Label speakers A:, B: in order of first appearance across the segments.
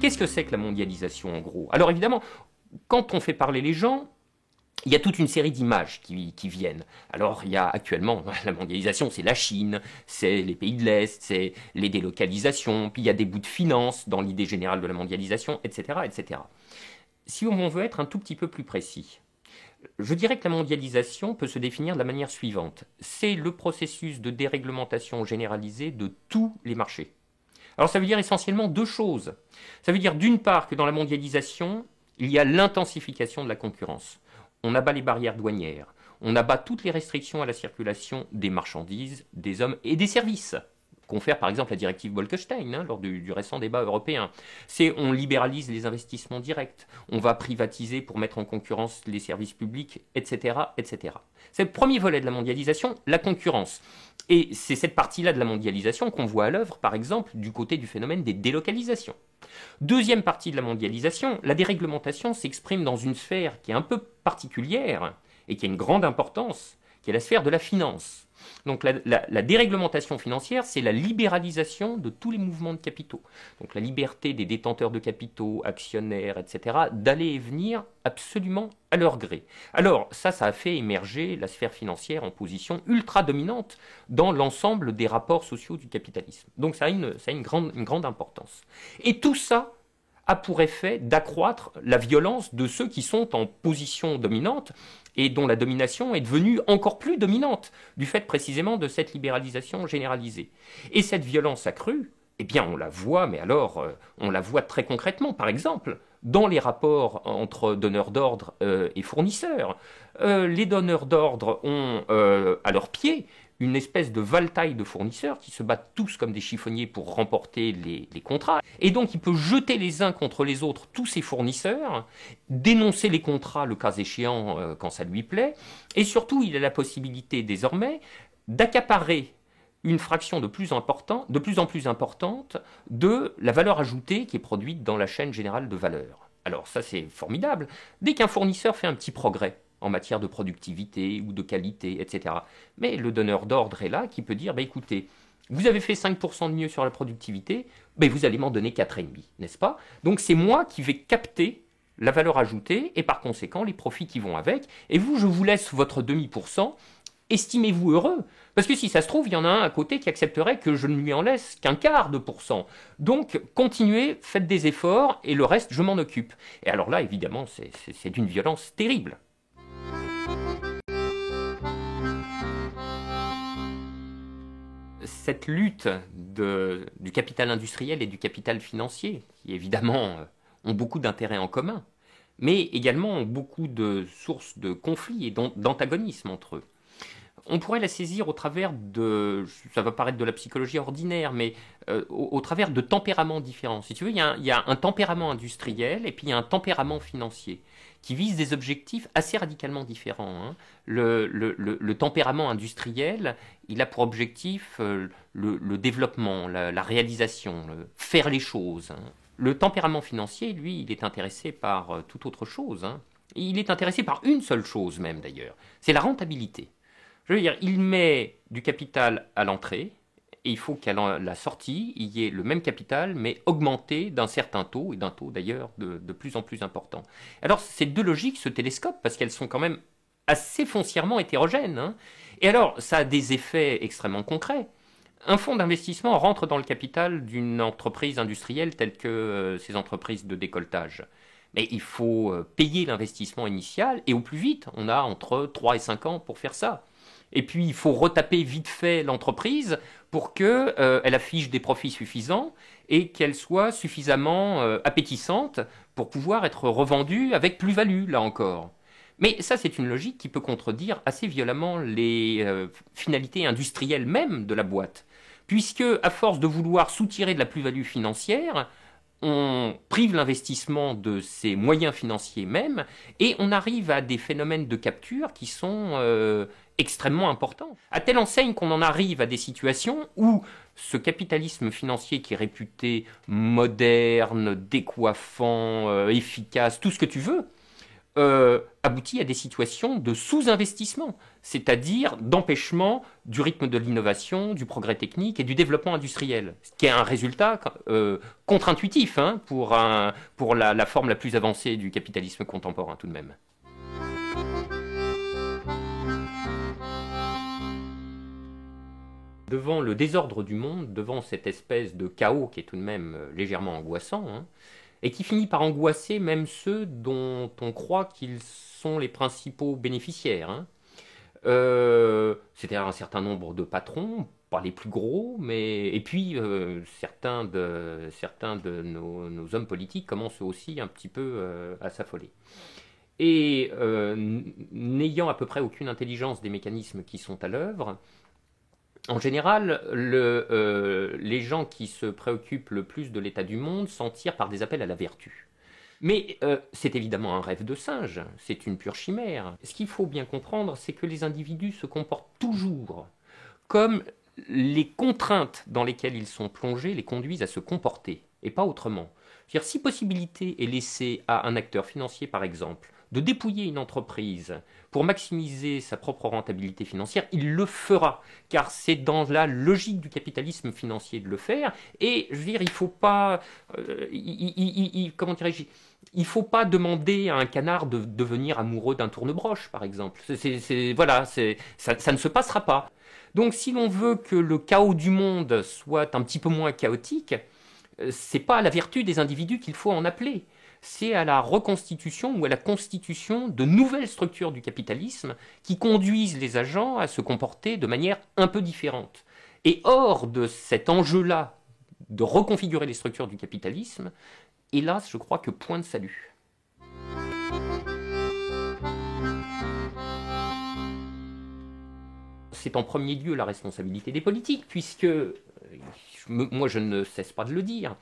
A: Qu'est-ce que c'est que la mondialisation en gros? Alors évidemment, quand on fait parler les gens, il y a toute une série d'images qui viennent. Alors, il y a actuellement, la mondialisation, c'est la Chine, c'est les pays de l'Est, c'est les délocalisations, puis il y a des bouts de finance dans l'idée générale de la mondialisation, etc., etc. Si on veut être un tout petit peu plus précis, je dirais que la mondialisation peut se définir de la manière suivante. C'est le processus de déréglementation généralisée de tous les marchés. Alors, ça veut dire essentiellement deux choses. Ça veut dire d'une part que dans la mondialisation, il y a l'intensification de la concurrence. On abat les barrières douanières, on abat toutes les restrictions à la circulation des marchandises, des hommes et des services. Confère par exemple la directive Bolkestein lors du récent débat européen. On libéralise les investissements directs, on va privatiser pour mettre en concurrence les services publics, etc., etc. C'est le premier volet de la mondialisation, la concurrence. Et c'est cette partie-là de la mondialisation qu'on voit à l'œuvre, par exemple, du côté du phénomène des délocalisations. Deuxième partie de la mondialisation, la déréglementation s'exprime dans une sphère qui est un peu particulière et qui a une grande importance, qui est la sphère de la finance. Donc la déréglementation financière, c'est la libéralisation de tous les mouvements de capitaux. Donc la liberté des détenteurs de capitaux, actionnaires, etc., d'aller et venir absolument à leur gré. Alors ça a fait émerger la sphère financière en position ultra dominante dans l'ensemble des rapports sociaux du capitalisme. Donc ça a une grande importance. Et tout ça a pour effet d'accroître la violence de ceux qui sont en position dominante et dont la domination est devenue encore plus dominante du fait précisément de cette libéralisation généralisée. Et cette violence accrue, eh bien on la voit, mais alors on la voit très concrètement, par exemple, dans les rapports entre donneurs d'ordre et fournisseurs. Les donneurs d'ordre ont à leurs pieds une espèce de valetaille de fournisseurs qui se battent tous comme des chiffonniers pour remporter les contrats. Et donc il peut jeter les uns contre les autres tous ces fournisseurs, dénoncer les contrats le cas échéant quand ça lui plaît, et surtout il a la possibilité désormais d'accaparer une fraction de plus en plus importante de la valeur ajoutée qui est produite dans la chaîne générale de valeur. Alors ça c'est formidable. Dès qu'un fournisseur fait un petit progrès en matière de productivité ou de qualité, etc. Mais le donneur d'ordre est là qui peut dire, écoutez, vous avez fait 5% de mieux sur la productivité, vous allez m'en donner 4,5%, n'est-ce pas? Donc c'est moi qui vais capter la valeur ajoutée et par conséquent les profits qui vont avec. Et vous, je vous laisse votre demi%, estimez-vous heureux. Parce que si ça se trouve, il y en a un à côté qui accepterait que je ne lui en laisse qu'un quart de pourcent. Donc continuez, faites des efforts et le reste, je m'en occupe. Et alors là, évidemment, c'est d'une violence terrible. Cette lutte du capital industriel et du capital financier, qui évidemment ont beaucoup d'intérêts en commun, mais également ont beaucoup de sources de conflits et d'antagonisme entre eux. On pourrait la saisir au travers ça va paraître de la psychologie ordinaire, mais au travers de tempéraments différents. Si tu veux, il y a un tempérament industriel et puis il y a un tempérament financier qui visent des objectifs assez radicalement différents. Le tempérament industriel, il a pour objectif le développement, la réalisation, faire les choses. Le tempérament financier, lui, il est intéressé par toute autre chose. Il est intéressé par une seule chose même d'ailleurs, c'est la rentabilité. Je veux dire, il met du capital à l'entrée, et il faut qu'à la sortie, il y ait le même capital, mais augmenté d'un certain taux, et d'un taux d'ailleurs de plus en plus important. Alors ces deux logiques se télescopent, parce qu'elles sont quand même assez foncièrement hétérogènes. Et alors, ça a des effets extrêmement concrets. Un fonds d'investissement rentre dans le capital d'une entreprise industrielle telle que ces entreprises de décolletage. Mais il faut payer l'investissement initial, et au plus vite, on a entre 3 et 5 ans pour faire ça. Et puis, il faut retaper vite fait l'entreprise pour qu'elle affiche des profits suffisants et qu'elle soit suffisamment appétissante pour pouvoir être revendue avec plus-value, là encore. Mais ça, c'est une logique qui peut contredire assez violemment les finalités industrielles même de la boîte. Puisque, à force de vouloir soutirer de la plus-value financière, on prive l'investissement de ses moyens financiers même, et on arrive à des phénomènes de capture qui sont extrêmement importants. À telle enseigne qu'on en arrive à des situations où ce capitalisme financier qui est réputé moderne, décoiffant, efficace, tout ce que tu veux, aboutit à des situations de sous-investissement, c'est-à-dire d'empêchement du rythme de l'innovation, du progrès technique et du développement industriel, ce qui est un résultat contre-intuitif pour la forme la plus avancée du capitalisme contemporain tout de même. Devant le désordre du monde, devant cette espèce de chaos qui est tout de même légèrement angoissant, et qui finit par angoisser même ceux dont on croit qu'ils sont les principaux bénéficiaires. C'est-à-dire un certain nombre de patrons, pas les plus gros, et puis certains de nos hommes politiques commencent aussi un petit peu à s'affoler. Et n'ayant à peu près aucune intelligence des mécanismes qui sont à l'œuvre, en général, les gens qui se préoccupent le plus de l'état du monde s'en tirent par des appels à la vertu. Mais c'est évidemment un rêve de singe, c'est une pure chimère. Ce qu'il faut bien comprendre, c'est que les individus se comportent toujours comme les contraintes dans lesquelles ils sont plongés les conduisent à se comporter, et pas autrement. C'est-à-dire, si possibilité est laissée à un acteur financier, par exemple, de dépouiller une entreprise pour maximiser sa propre rentabilité financière, il le fera, car c'est dans la logique du capitalisme financier de le faire, et je veux dire, il ne faut pas, comment dirais-je, il faut pas demander à un canard de devenir amoureux d'un tournebroche, par exemple. Voilà, ça ne se passera pas. Donc si l'on veut que le chaos du monde soit un petit peu moins chaotique, c'est pas à la vertu des individus qu'il faut en appeler. C'est à la reconstitution ou à la constitution de nouvelles structures du capitalisme qui conduisent les agents à se comporter de manière un peu différente. Et hors de cet enjeu-là de reconfigurer les structures du capitalisme, hélas, je crois que point de salut. C'est en premier lieu la responsabilité des politiques, puisque, moi je ne cesse pas de le dire,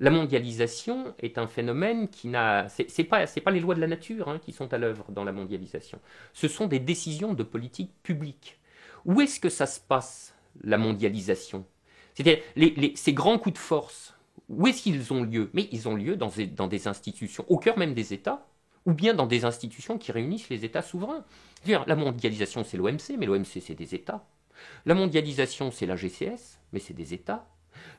A: la mondialisation est un phénomène qui n'a... C'est pas les lois de la nature qui sont à l'œuvre dans la mondialisation. Ce sont des décisions de politique publique. Où est-ce que ça se passe, la mondialisation? C'est-à-dire, ces grands coups de force, où est-ce qu'ils ont lieu? Mais ils ont lieu dans des institutions, au cœur même des États, ou bien dans des institutions qui réunissent les États souverains. C'est-à-dire, la mondialisation, c'est l'OMC, mais l'OMC, c'est des États. La mondialisation, c'est la GCS, mais c'est des États.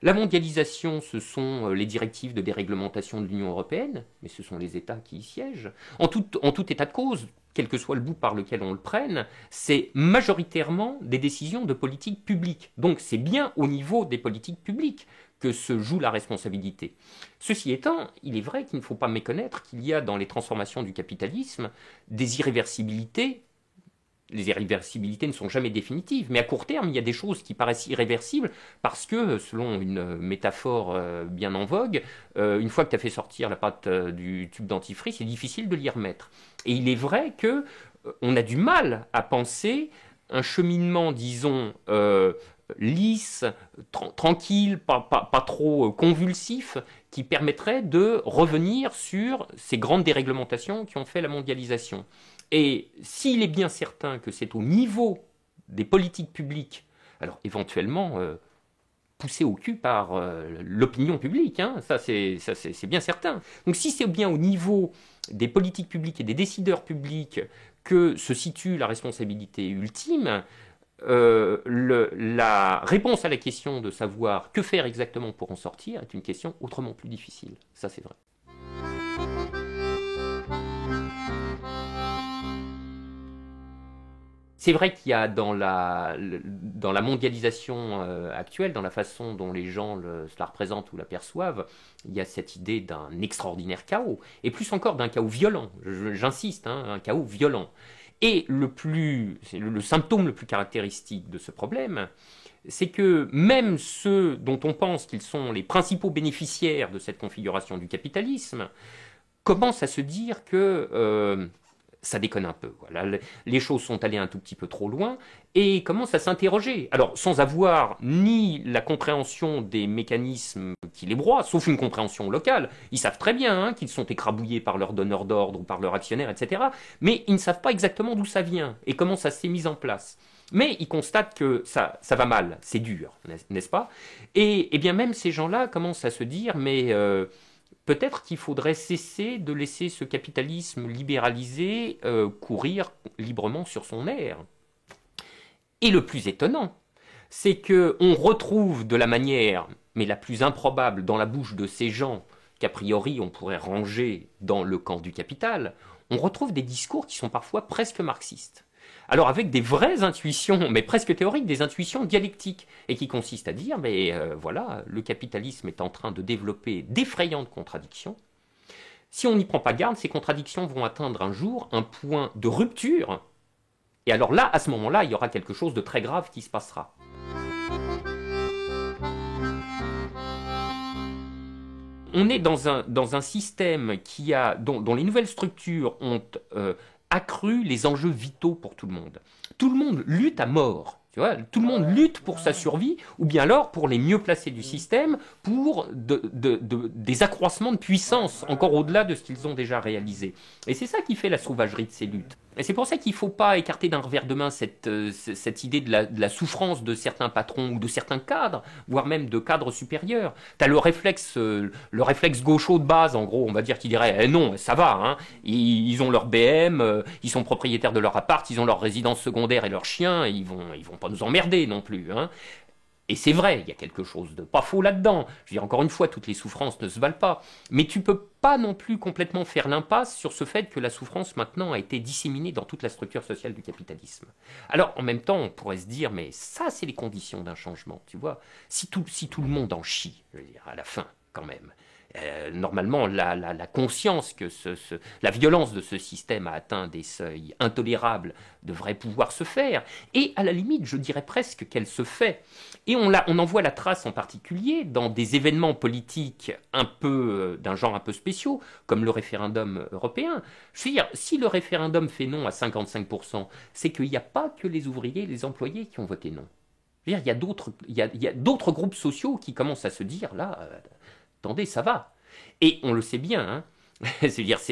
A: La mondialisation, ce sont les directives de déréglementation de l'Union européenne, mais ce sont les États qui y siègent. En tout état de cause, quel que soit le bout par lequel on le prenne, c'est majoritairement des décisions de politique publique. Donc c'est bien au niveau des politiques publiques que se joue la responsabilité. Ceci étant, il est vrai qu'il ne faut pas méconnaître qu'il y a dans les transformations du capitalisme des irréversibilités. Les irréversibilités ne sont jamais définitives, mais à court terme, il y a des choses qui paraissent irréversibles parce que, selon une métaphore bien en vogue, une fois que tu as fait sortir la pâte du tube dentifrice, c'est difficile de l'y remettre. Et il est vrai que on a du mal à penser un cheminement, disons, lisse, tranquille, pas trop convulsif, qui permettrait de revenir sur ces grandes déréglementations qui ont fait la mondialisation. Et s'il est bien certain que c'est au niveau des politiques publiques, alors éventuellement poussé au cul par l'opinion publique, ça c'est bien certain. Donc si c'est bien au niveau des politiques publiques et des décideurs publics que se situe la responsabilité ultime, la réponse à la question de savoir que faire exactement pour en sortir est une question autrement plus difficile. Ça c'est vrai. C'est vrai qu'il y a dans la mondialisation actuelle, dans la façon dont les gens se la représentent ou l'aperçoivent, il y a cette idée d'un extraordinaire chaos, et plus encore d'un chaos violent, j'insiste, un chaos violent. Et le symptôme le plus caractéristique de ce problème, c'est que même ceux dont on pense qu'ils sont les principaux bénéficiaires de cette configuration du capitalisme commencent à se dire que ça déconne un peu. Voilà. Les choses sont allées un tout petit peu trop loin et commencent à s'interroger. Alors, sans avoir ni la compréhension des mécanismes qui les broient, sauf une compréhension locale. Ils savent très bien qu'ils sont écrabouillés par leurs donneurs d'ordre ou par leurs actionnaires, etc. Mais ils ne savent pas exactement d'où ça vient et comment ça s'est mis en place. Mais ils constatent que ça va mal, c'est dur, n'est-ce pas? Et bien même ces gens-là commencent à se dire, mais peut-être qu'il faudrait cesser de laisser ce capitalisme libéralisé courir librement sur son air. Et le plus étonnant, c'est qu'on retrouve de la manière, mais la plus improbable, dans la bouche de ces gens qu'a priori on pourrait ranger dans le camp du capital, on retrouve des discours qui sont parfois presque marxistes. Alors avec des vraies intuitions, mais presque théoriques, des intuitions dialectiques, et qui consistent à dire, mais voilà, le capitalisme est en train de développer d'effrayantes contradictions. Si on n'y prend pas garde, ces contradictions vont atteindre un jour un point de rupture, et alors là, à ce moment-là, il y aura quelque chose de très grave qui se passera. On est dans un système dont les nouvelles structures ont accru les enjeux vitaux pour tout le monde. Tout le monde lutte à mort. Tu vois, tout le monde lutte pour sa survie, ou bien alors pour les mieux placés du système, pour des accroissements de puissance, encore au-delà de ce qu'ils ont déjà réalisé. Et c'est ça qui fait la sauvagerie de ces luttes. Et c'est pour ça qu'il ne faut pas écarter d'un revers de main cette idée de la souffrance de certains patrons ou de certains cadres, voire même de cadres supérieurs. Tu as le réflexe gaucho de base, en gros, on va dire, qui dirait non, ça va, hein. Ils ont leur BM, ils sont propriétaires de leur appart, ils ont leur résidence secondaire et leurs chiens, et ils vont pas nous emmerder non plus, hein. Et c'est vrai, il y a quelque chose de pas faux là-dedans. Je veux dire, encore une fois, toutes les souffrances ne se valent pas. Mais tu peux pas non plus complètement faire l'impasse sur ce fait que la souffrance maintenant a été disséminée dans toute la structure sociale du capitalisme. Alors, en même temps, on pourrait se dire, mais ça, c'est les conditions d'un changement, tu vois. Si tout le monde en chie, je veux dire, à la fin, quand même. Normalement, la conscience que la violence de ce système a atteint des seuils intolérables devrait pouvoir se faire. Et à la limite, je dirais presque qu'elle se fait. Et on en voit la trace en particulier dans des événements politiques d'un genre un peu spéciaux, comme le référendum européen. Je veux dire, si le référendum fait non à 55%, c'est qu'il n'y a pas que les ouvriers et les employés qui ont voté non. Je veux dire, il y a d'autres groupes sociaux qui commencent à se dire, là... attendez, ça va. Et on le sait bien, hein.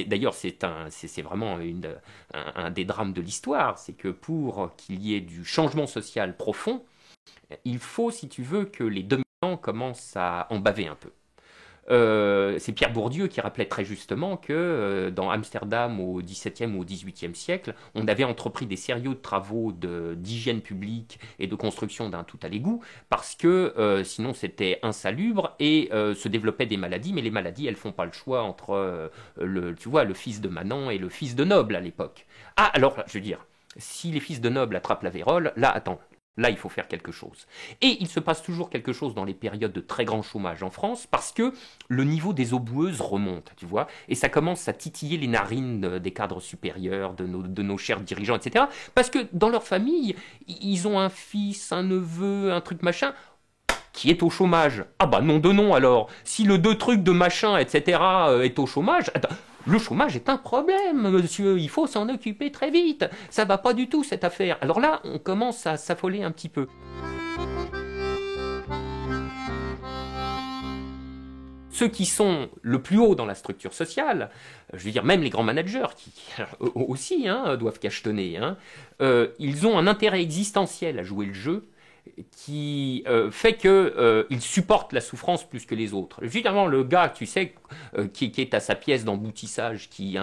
A: D'ailleurs, c'est vraiment un des drames de l'histoire, c'est que pour qu'il y ait du changement social profond, il faut, si tu veux, que les dominants commencent à en baver un peu. C'est Pierre Bourdieu qui rappelait très justement que dans Amsterdam au XVIIe ou au XVIIIe siècle, on avait entrepris des sérieux travaux d'hygiène publique et de construction d'un tout à l'égout parce que sinon c'était insalubre et se développaient des maladies, mais les maladies elles font pas le choix entre le fils de manant et le fils de noble à l'époque. Ah alors je veux dire, si les fils de noble attrapent la vérole, là attends. Là, il faut faire quelque chose. Et il se passe toujours quelque chose dans les périodes de très grand chômage en France parce que le niveau des eaux boueuses remonte, tu vois, et ça commence à titiller les narines des cadres supérieurs, de nos chers dirigeants, etc. Parce que dans leur famille, ils ont un fils, un neveu, un truc machin qui est au chômage. Ah bah non de non alors. Si le deux trucs de machin, etc. Est au chômage... Attends, le chômage est un problème, monsieur, il faut s'en occuper très vite. Ça va pas du tout, cette affaire. Alors là, on commence à s'affoler un petit peu. Ceux qui sont le plus haut dans la structure sociale, je veux dire même les grands managers, qui eux aussi doivent cachetonner, ils ont un intérêt existentiel à jouer le jeu, qui fait qu'ils supportent la souffrance plus que les autres. Évidemment, le gars, tu sais, qui est à sa pièce d'emboutissage, qui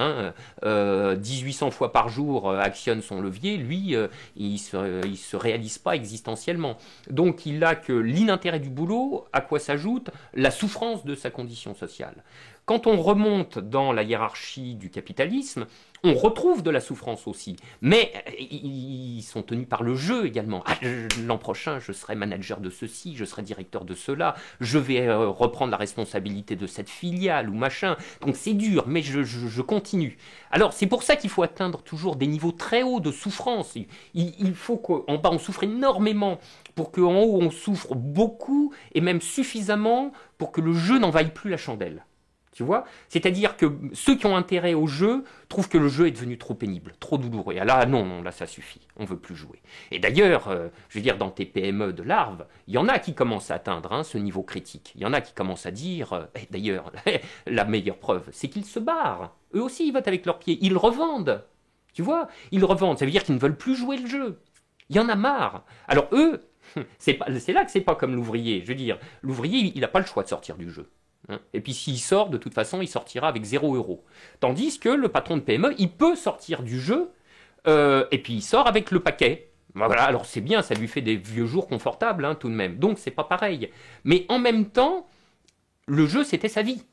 A: 1800 fois par jour actionne son levier, lui, il se réalise pas existentiellement. Donc, il a que l'inintérêt du boulot, à quoi s'ajoute la souffrance de sa condition sociale. Quand on remonte dans la hiérarchie du capitalisme, on retrouve de la souffrance aussi, mais ils sont tenus par le jeu également. Ah, l'an prochain, je serai manager de ceci, je serai directeur de cela, je vais reprendre la responsabilité de cette filiale ou machin. Donc c'est dur, mais je continue. Alors c'est pour ça qu'il faut atteindre toujours des niveaux très hauts de souffrance. Il faut qu'en bas on souffre énormément pour qu'en haut on souffre beaucoup et même suffisamment pour que le jeu n'envahisse plus la chandelle. Tu vois ? C'est-à-dire que ceux qui ont intérêt au jeu trouvent que le jeu est devenu trop pénible, trop douloureux. Et là, non, là, ça suffit. On ne veut plus jouer. Et d'ailleurs, je veux dire, dans tes PME de larves, il y en a qui commencent à atteindre ce niveau critique. Il y en a qui commencent à dire, d'ailleurs, la meilleure preuve, c'est qu'ils se barrent. Eux aussi, ils votent avec leurs pieds. Ils revendent. Tu vois ? Ils revendent. Ça veut dire qu'ils ne veulent plus jouer le jeu. Il y en a marre. Alors eux, c'est là que c'est pas comme l'ouvrier. Je veux dire, l'ouvrier, il n'a pas le choix de sortir du jeu. hein. Et puis s'il sort, de toute façon, il sortira avec 0 €. Tandis que le patron de PME, il peut sortir du jeu, et puis il sort avec le paquet. Voilà, alors c'est bien, ça lui fait des vieux jours confortables, hein, tout de même. Donc c'est pas pareil. Mais en même temps, le jeu, c'était sa vie.